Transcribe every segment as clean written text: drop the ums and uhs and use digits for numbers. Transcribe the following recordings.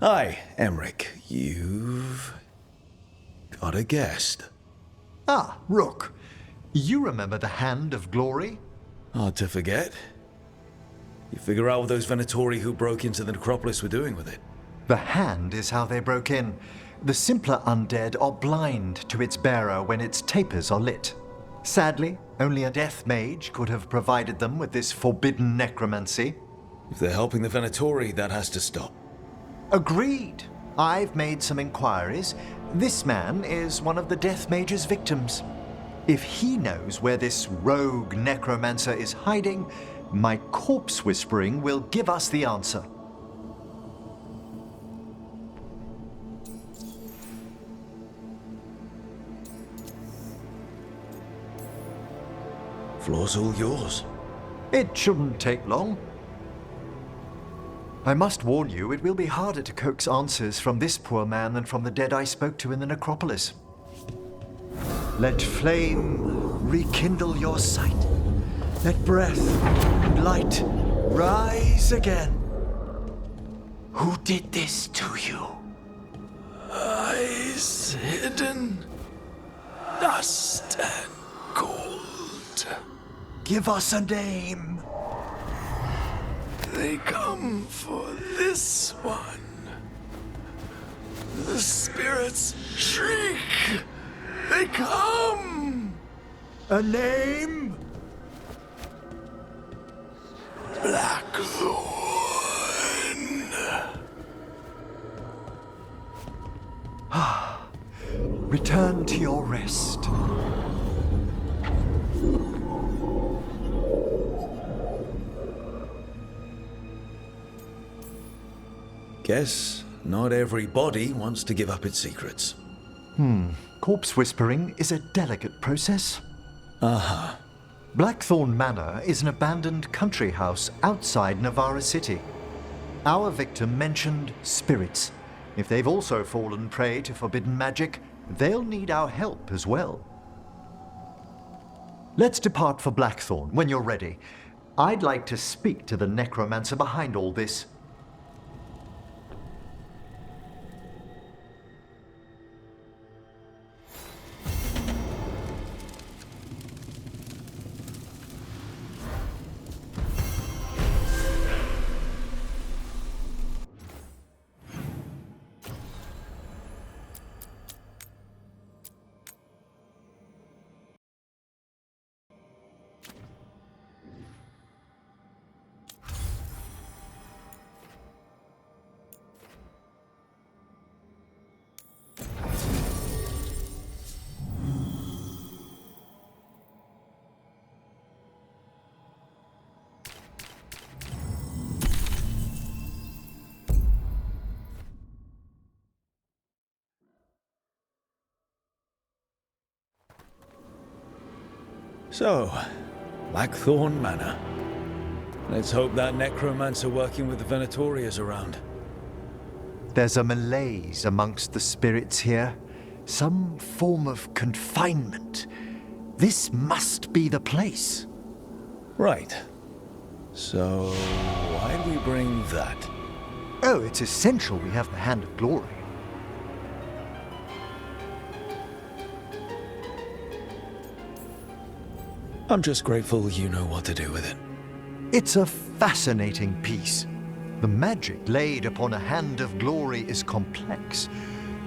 Hi, Emmerich. You've got a guest. Ah, Rook. You remember the Hand of Glory? Hard to forget. You figure out what those Venatori who broke into the necropolis were doing with it? The Hand is how they broke in. The simpler undead are blind to its bearer when its tapers are lit. Sadly, only a death mage could have provided them with this forbidden necromancy. If they're helping the Venatori, that has to stop. Agreed. I've made some inquiries. This man is one of the death mage's victims. If he knows where this rogue necromancer is hiding, my corpse whispering will give us the answer. Floor's all yours. It shouldn't take long. I must warn you, it will be harder to coax answers from this poor man than from the dead I spoke to in the necropolis. Let flame rekindle your sight. Let breath and light rise again. Who did this to you? Eyes hidden, dust and gold. Give us a name. They come for this one. The spirits shriek. They come. A name? Blackthorn. Return to your rest. Guess not every body wants to give up its secrets. Corpse whispering is a delicate process. Aha. Blackthorn Manor is an abandoned country house outside Navarra City. Our victim mentioned spirits. If they've also fallen prey to forbidden magic, they'll need our help as well. Let's depart for Blackthorn when you're ready. I'd like to speak to the necromancer behind all this. So, Blackthorn Manor. Let's hope that necromancer working with the Venatori is around. There's a malaise amongst the spirits here. Some form of confinement. This must be the place. Right. So, why'd we bring that? Oh, it's essential we have the Hand of Glory. I'm just grateful you know what to do with it. It's a fascinating piece. The magic laid upon a Hand of Glory is complex.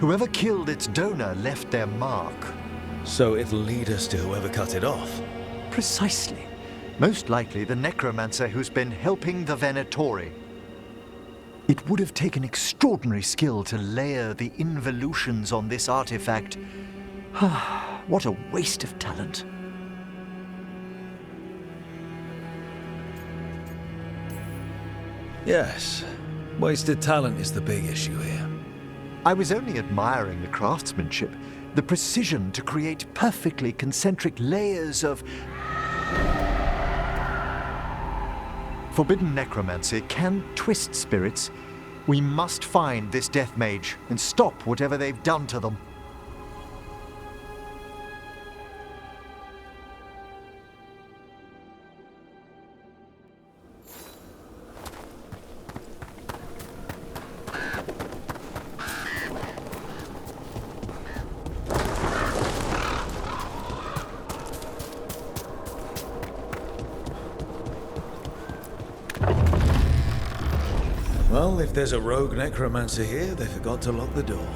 Whoever killed its donor left their mark. So it'll lead us to whoever cut it off. Precisely. Most likely the necromancer who's been helping the Venatori. It would have taken extraordinary skill to layer the involutions on this artifact. What a waste of talent. Yes. Wasted talent is the big issue here. I was only admiring the craftsmanship, the precision to create perfectly concentric layers of... Forbidden necromancy can twist spirits. We must find this death mage and stop whatever they've done to them. Well, if there's a rogue necromancer here, they forgot to lock the door.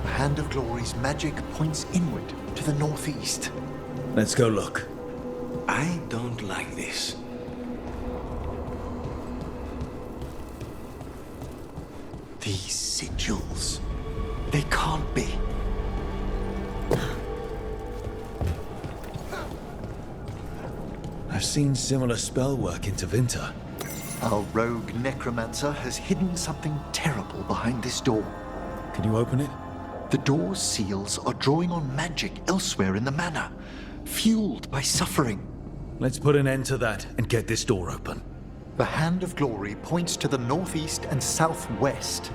The Hand of Glory's magic points inward to the northeast. Let's go look. I don't like this. These sigils. They can't be. I've seen similar spell work in Tevinter. Our rogue necromancer has hidden something terrible behind this door. Can you open it? The door's seals are drawing on magic elsewhere in the manor, fueled by suffering. Let's put an end to that and get this door open. The Hand of Glory points to the northeast and southwest.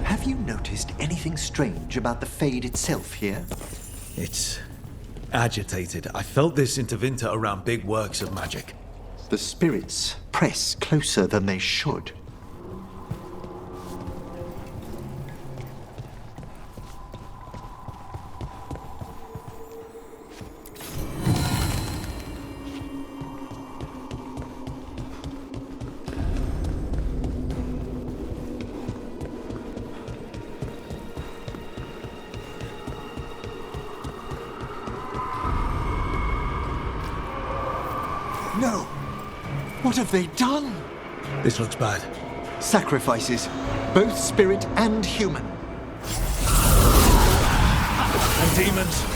Have you noticed anything strange about the Fade itself here? It's agitated. I felt this in Tevinter around big works of magic. The spirits press closer than they should. No! What have they done? This looks bad. Sacrifices, both spirit and human. And demons.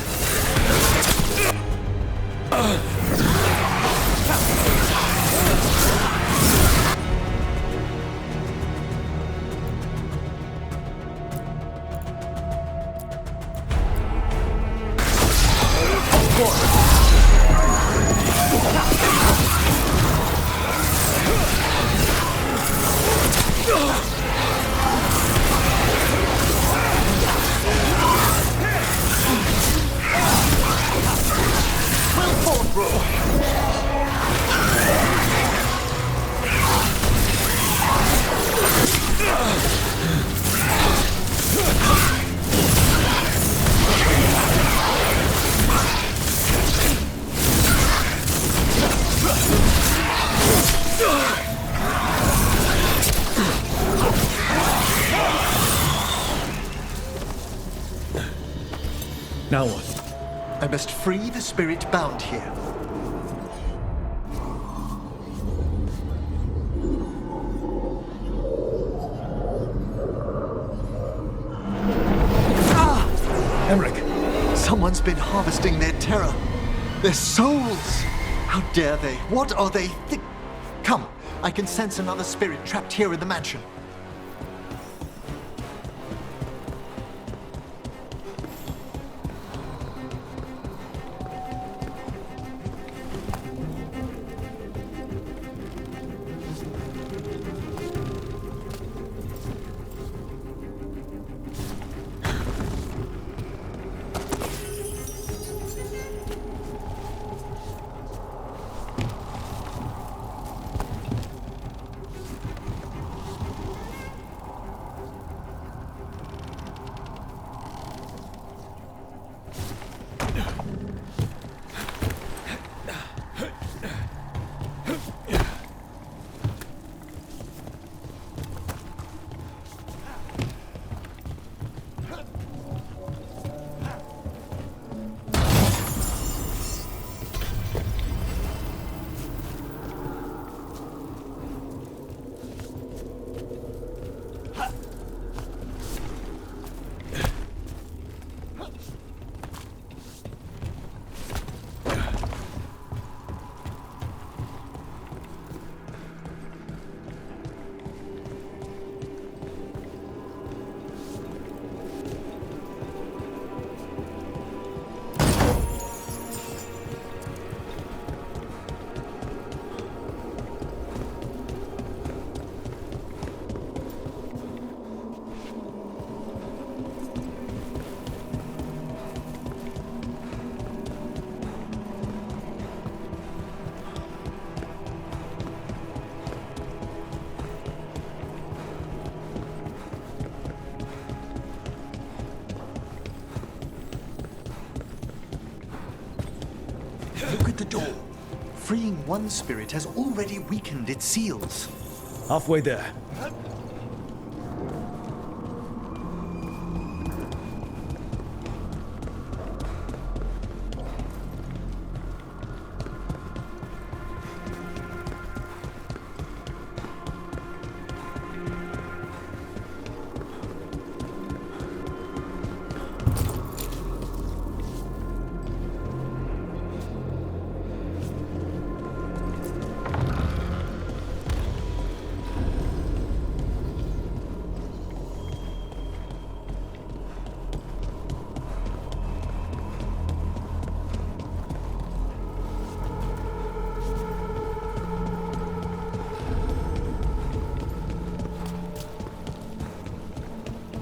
Now what? I must free the spirit bound here. Emmerich! Someone's been harvesting their terror. Their souls! How dare they? What are they Come, I can sense another spirit trapped here in the mansion. door. Freeing one spirit has already weakened its seals. Halfway there.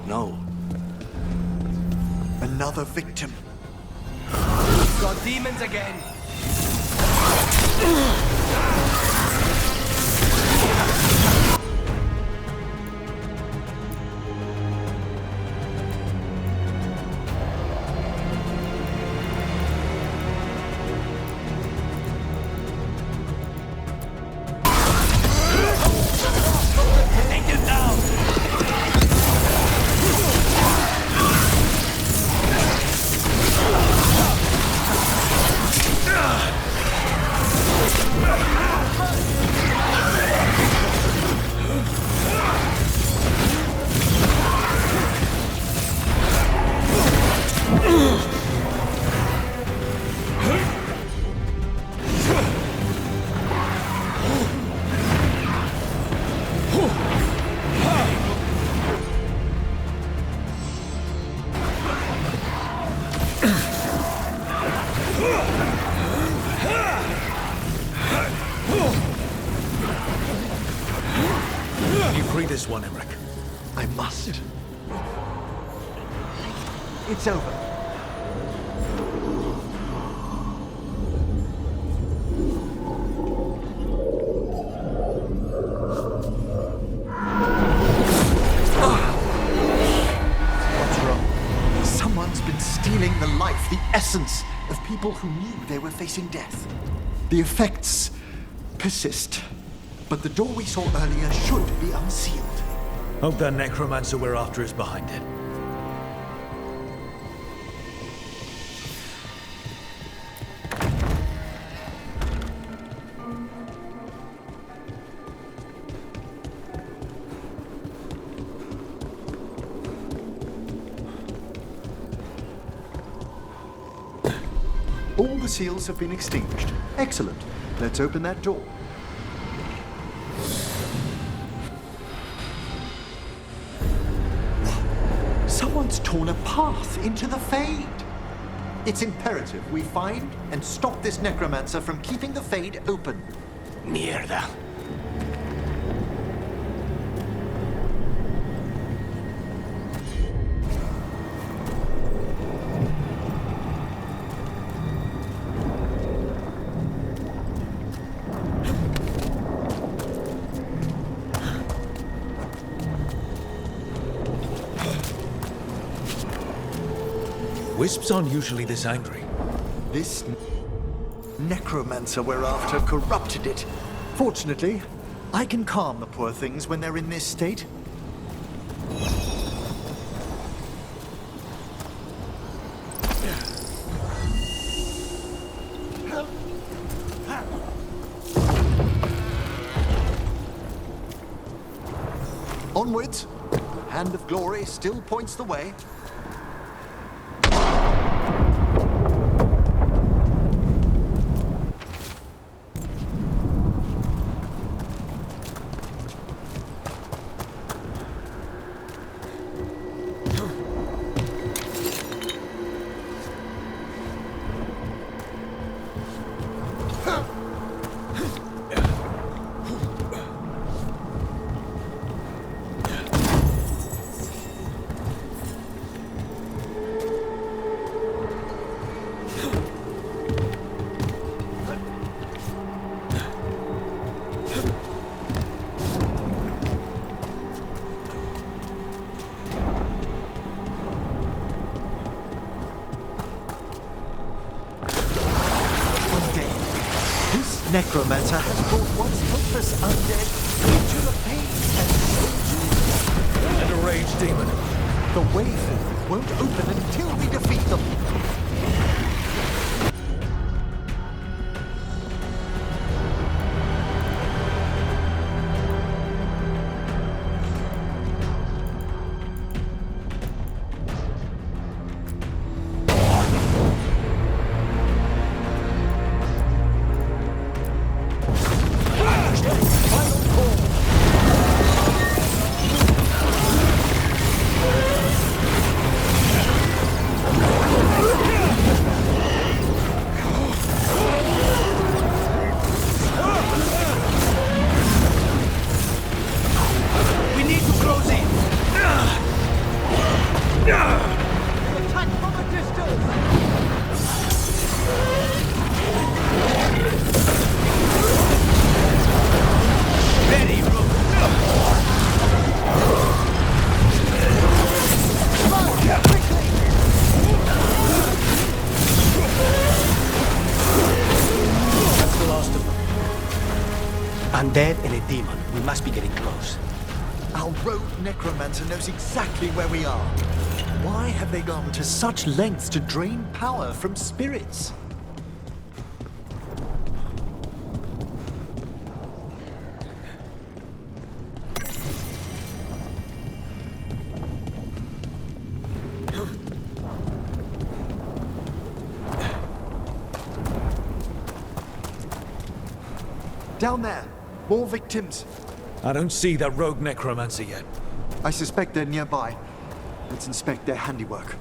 No. Another victim. Got demons again. Take them down. You free this one, Emmerich. I must. It's over. What's wrong? Someone's been stealing the life, the essence of people who knew they were facing death. The effects persist, but the door we saw earlier should be unsealed. Hope that necromancer we're after is behind it. All the seals have been extinguished. Excellent. Let's open that door. Someone's torn a path into the Fade. It's imperative we find and stop this necromancer from keeping the Fade open. Mierda. Wisps aren't usually this angry. This necromancer we're after corrupted it. Fortunately, I can calm the poor things when they're in this state. Onwards. Hand of Glory still points the way. necromancer has brought once helpless undead into the fade And a rage demon. the way forward won't open until we defeat them. We need to close in. Attack from a distance! Very rude. That's the last of them. Undead and a demon. We must be getting close. Our rogue necromancer knows exactly where we are. Why have they gone to such lengths to drain power from spirits? Down there, more victims. I don't see that rogue necromancer yet. I suspect they're nearby. Let's inspect their handiwork.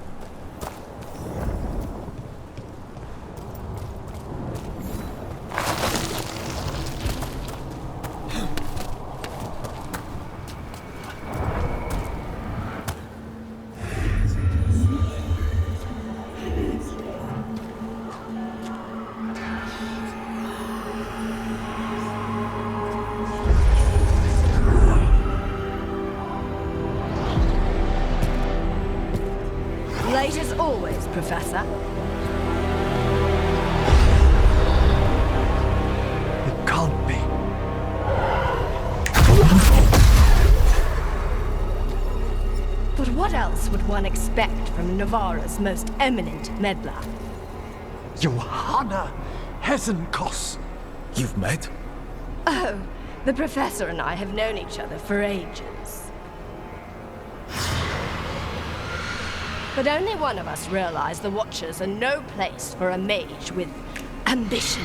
Late as always, Professor. It can't be. But what else would one expect from Navarra's most eminent meddler? Johanna Hesenkos. You've met? Oh, the Professor and I have known each other for ages. But only one of us realized the Watchers are no place for a mage with ambition.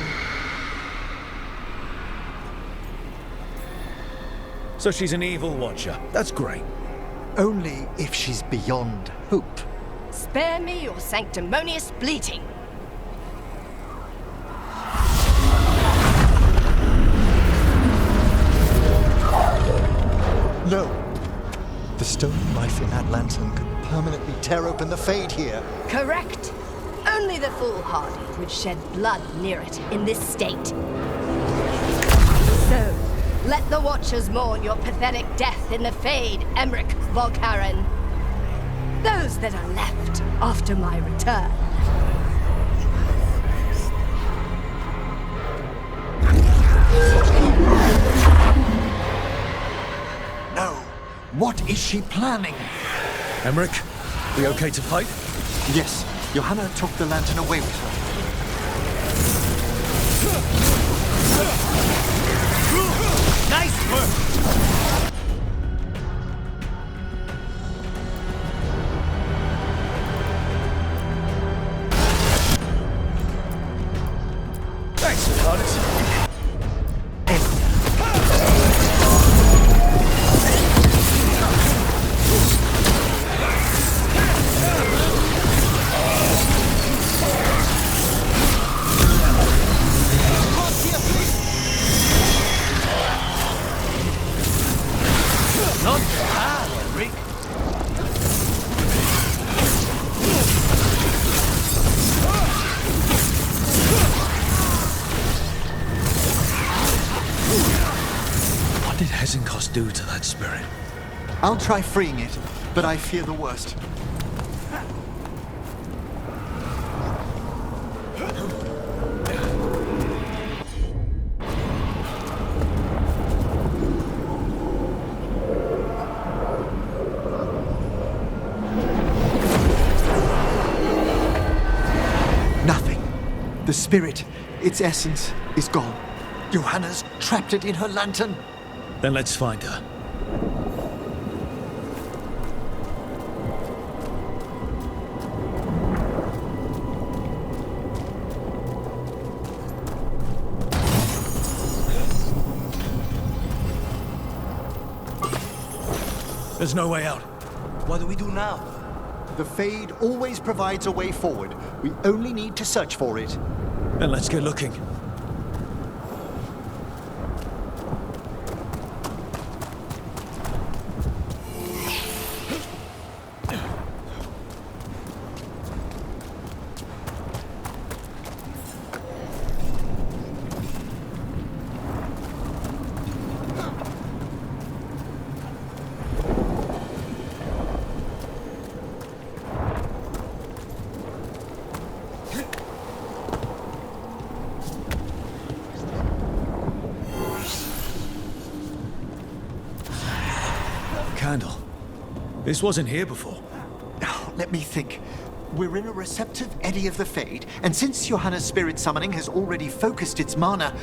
So she's an evil watcher. That's great. Only if she's beyond hope. Spare me your sanctimonious bleating. No. The stone life in that lantern could permanently tear open the Fade here. Correct. Only the foolhardy would shed blood near it in this state. So, let the Watchers mourn your pathetic death in the Fade, Emmerich Volkaren. Those that are left after my return. No. What is she planning? Emmerich, we okay to fight? Yes, Johanna took the lantern away with her. Nice work. Thanks, Scarlet. Not bad, Henrik. What did Hesenkos do to that spirit? I'll try freeing it, but I fear the worst. The spirit, its essence, is gone. Johanna's trapped it in her lantern. Then let's find her. There's no way out. What do we do now? The Fade always provides a way forward. We only need to search for it. Then let's get looking. Candle. This wasn't here before. Now, let me think. We're in a receptive eddy of the Fade, and since Johanna's spirit summoning has already focused its mana,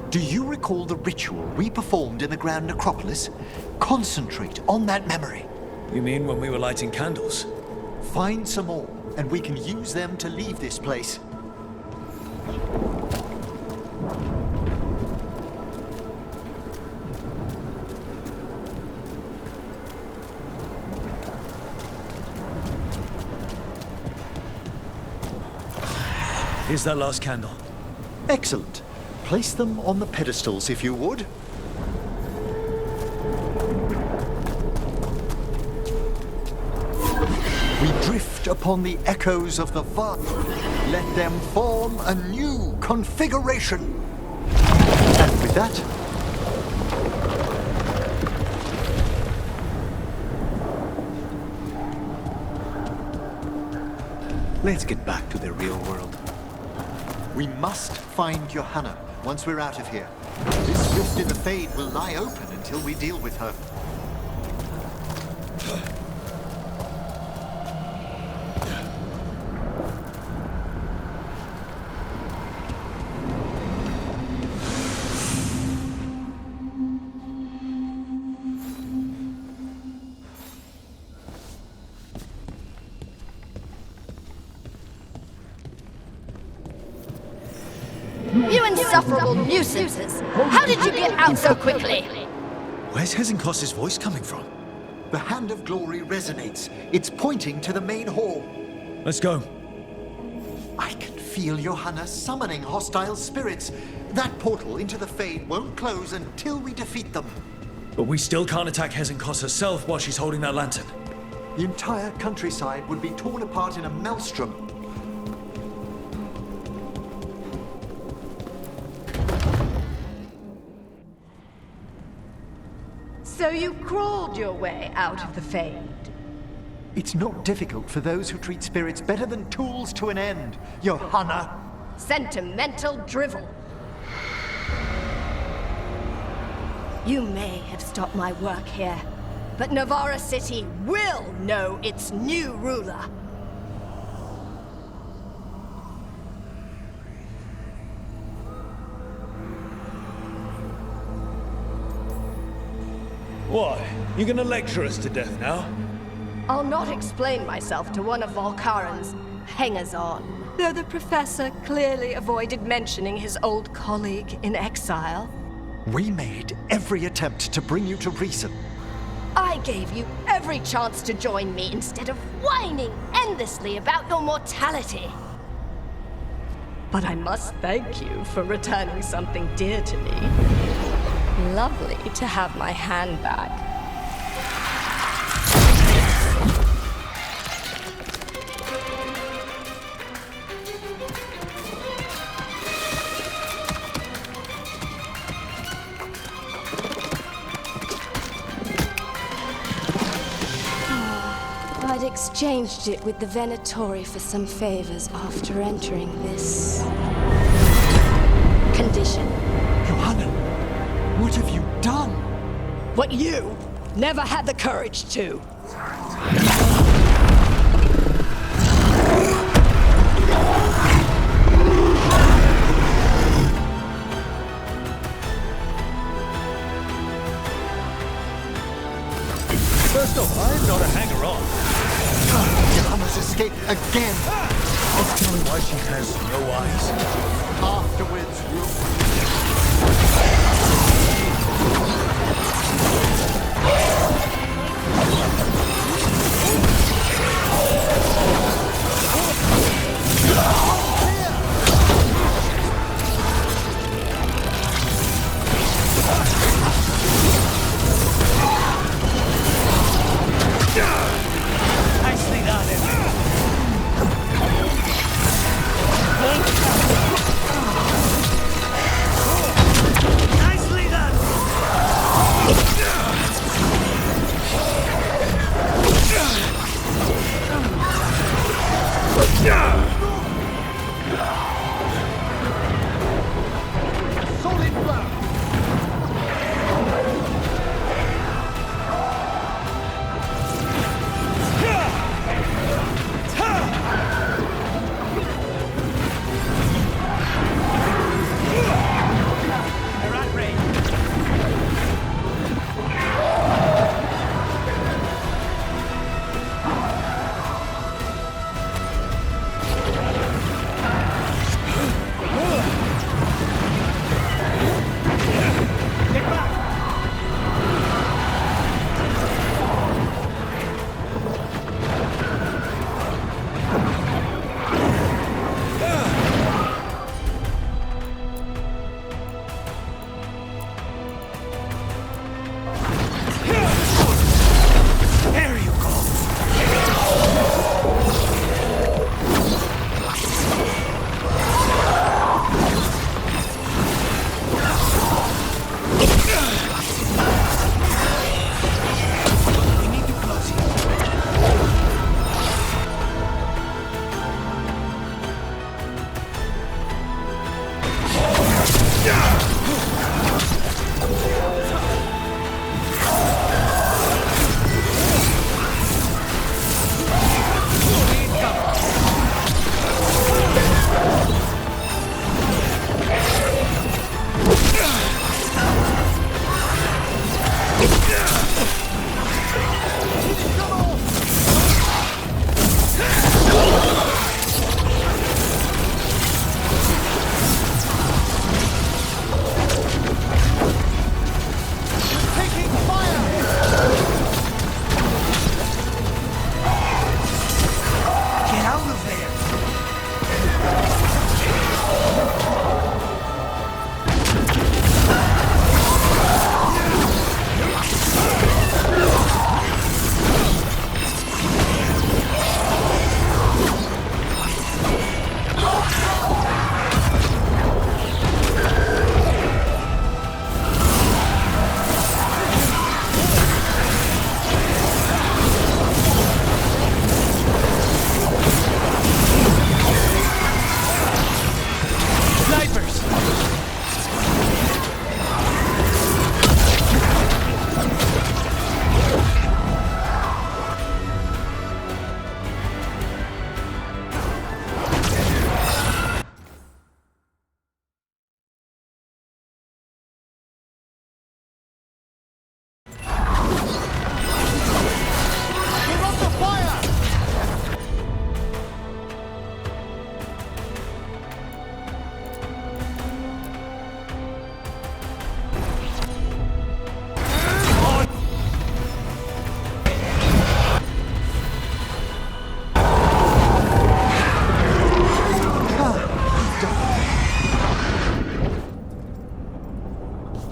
do you recall the ritual we performed in the Grand Necropolis? Concentrate on that memory. You mean when we were lighting candles? Find some more, and we can use them to leave this place. Here's that last candle. Excellent. Place them on the pedestals, if you would. We drift upon the echoes of the vast. Let them form a new configuration. And with that, Let's get back to the real world. we must find Johanna once we're out of here. This rift in the Fade will lie open until we deal with her. You insufferable nuisances! How did you get out so quickly? Where's Hezenkos's voice coming from? The Hand of Glory resonates. It's pointing to the main hall. Let's go. I can feel Johanna summoning hostile spirits. That portal into the Fade won't close until we defeat them. But we still can't attack Hezenkos herself while she's holding that lantern. The entire countryside would be torn apart in a maelstrom. So you crawled your way out of the Fade? It's not difficult for those who treat spirits better than tools to an end, Johanna. Sentimental drivel. You may have stopped my work here, but Navarra City will know its new ruler. Why? You gonna lecture us to death now? I'll not explain myself to one of Volkaren's hangers-on. Though the professor clearly avoided mentioning his old colleague in exile. We made every attempt to bring you to reason. I gave you every chance to join me instead of whining endlessly about your mortality. But I must thank you for returning something dear to me. Lovely to have my hand back. I'd exchanged it with the Venatori for some favors after entering this condition. Johanna, what have you done? What you never had the courage to. First off, I'm not a hanger-on. Johanna's escaped again. Tell me why she has no eyes. Afterwards, Nicely done, Nicely done! solid blow. They're at range. Get back! There you go! We need to close here. Get out of there! Snipers! We're under fire!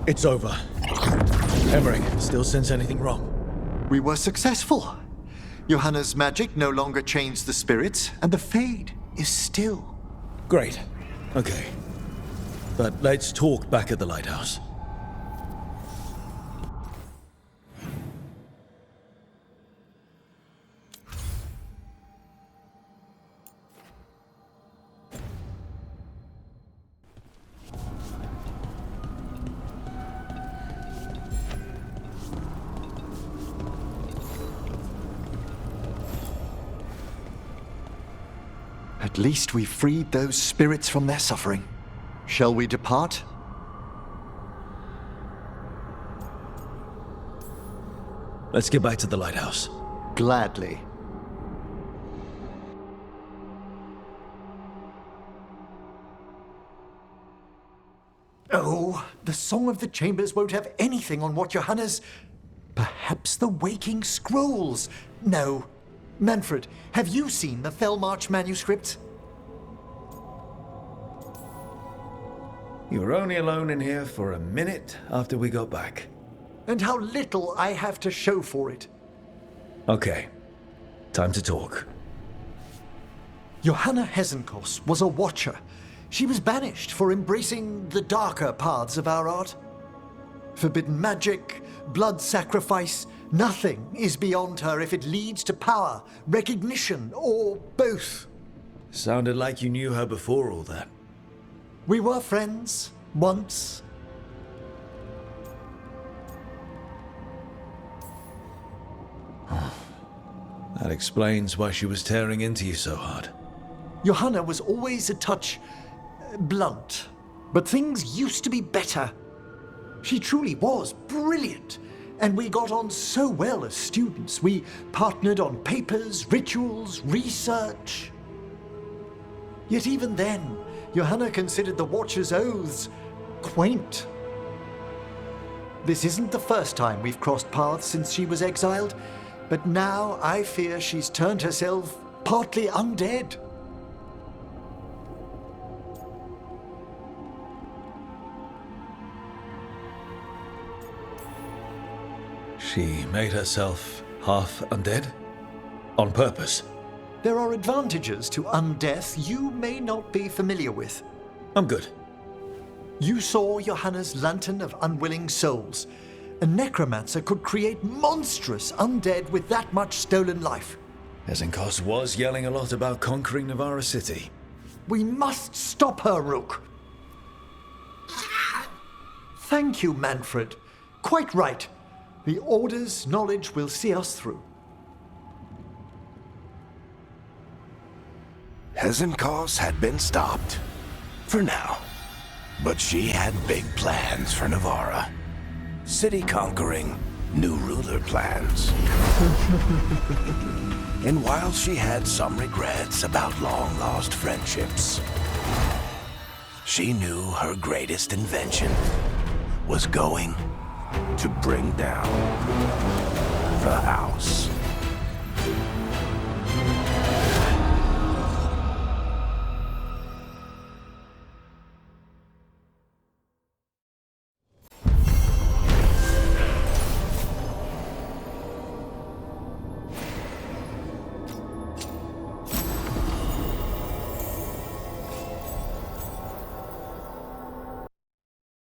It's over. Emmering, still sense anything wrong? We were successful. Johanna's magic no longer changed the spirits, and the Fade is still. Great. Okay. But let's talk back at the lighthouse. At least we freed those spirits from their suffering. Shall we depart? Let's get back to the lighthouse. Gladly. Oh, the Song of the Chambers won't have anything on what Johanna's... Perhaps the Waking Scrolls? No. Manfred, have you seen the Fellmarch manuscripts? You were only alone in here for a minute after we got back. And how little I have to show for it. Okay, time to talk. Johanna Hesenkos was a watcher. She was banished for embracing the darker paths of our art. Forbidden magic, blood sacrifice, nothing is beyond her if it leads to power, recognition, or both. Sounded like you knew her before all that. We were friends, once. That explains why she was tearing into you so hard. Johanna was always a touch blunt, but things used to be better. She truly was brilliant, and we got on so well as students. We partnered on papers, rituals, research. Yet even then, Johanna considered the Watcher's oaths quaint. This isn't the first time we've crossed paths since she was exiled, but now I fear she's turned herself partly undead. She made herself half undead? On purpose? There are advantages to undeath you may not be familiar with. I'm good. You saw Johanna's Lantern of Unwilling Souls. A necromancer could create monstrous undead with that much stolen life. Hesenkos was yelling a lot about conquering Navarra City. We must stop her, Rook. Thank you, Manfred. Quite right. The Order's knowledge will see us through. Hesenkos had been stopped. For now. But she had big plans for Navarra. City conquering, new ruler plans. And while she had some regrets about long-lost friendships, she knew her greatest invention was going to bring down